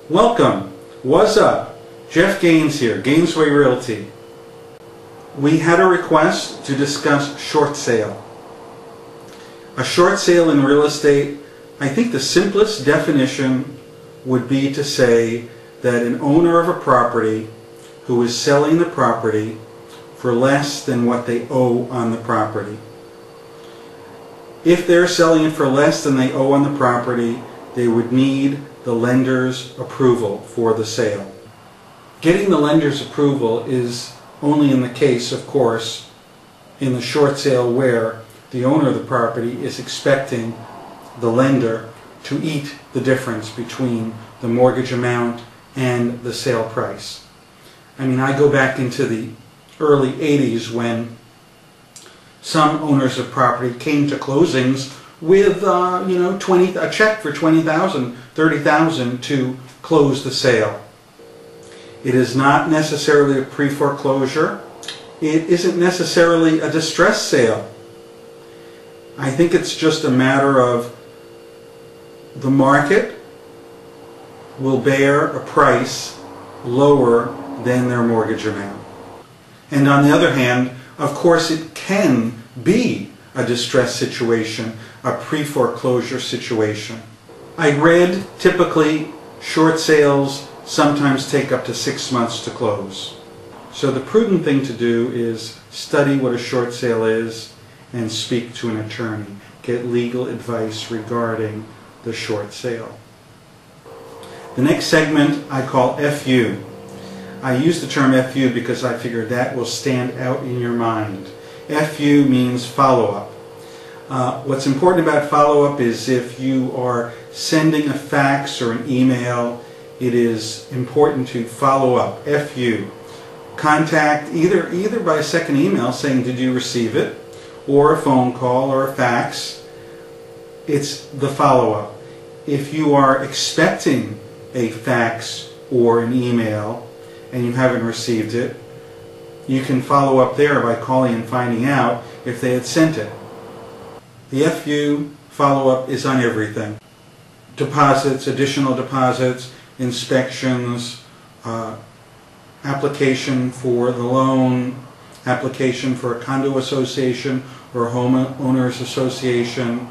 Welcome. What's up? Jeff Gaines here, Gainesway Realty. We had a request to discuss short sale. A short sale in real estate, I think the simplest definition would be to say that an owner of a property who is selling the property for less than what they owe on the property. If they're selling it for less than they owe on the property, they would need the lender's approval for the sale. Getting the lender's approval is only in the case, of course, in the short sale where the owner of the property is expecting the lender to eat the difference between the mortgage amount and the sale price. I mean, I go back into the early 80s when some owners of property came to closings with a check for $20,000, $30,000 to close the sale. It is not necessarily a pre-foreclosure. It isn't necessarily a distress sale. I think it's just a matter of the market will bear a price lower than their mortgage amount. And on the other hand, of course, it can be a distress situation, a pre-foreclosure situation. I read typically short sales sometimes take up to 6 months to close. So the prudent thing to do is study what a short sale is and speak to an attorney. Get legal advice regarding the short sale. The next segment I call FU. I use the term FU because I figure that will stand out in your mind. FU means follow-up. What's important about follow-up is if you are sending a fax or an email, it is important to follow up. FU. Contact either by a second email saying, did you receive it? Or a phone call or a fax. It's the follow-up. If you are expecting a fax or an email and you haven't received it, you can follow up there by calling and finding out if they had sent it. The FU follow-up is on everything. Deposits, additional deposits, inspections, application for the loan, application for a condo association or a homeowners association.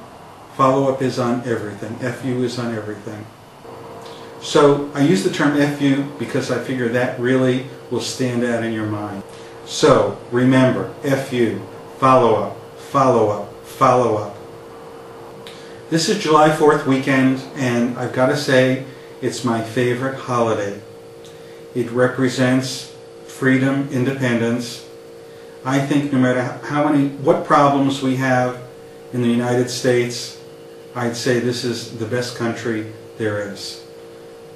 Follow-up is on everything. FU is on everything. So I use the term FU because I figure that really will stand out in your mind. So remember, FU, follow-up, follow-up, follow-up. This is July 4th weekend, and I've got to say it's my favorite holiday. It represents freedom, independence. I think no matter what problems we have in the United States, I'd say this is the best country there is.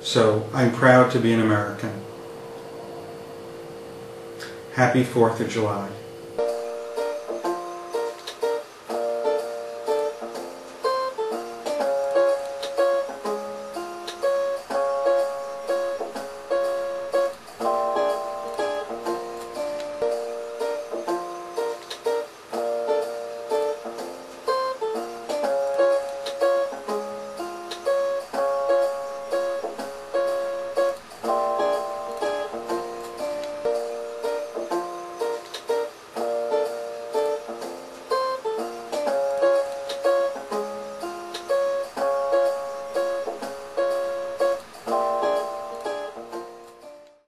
So I'm proud to be an American. Happy 4th of July.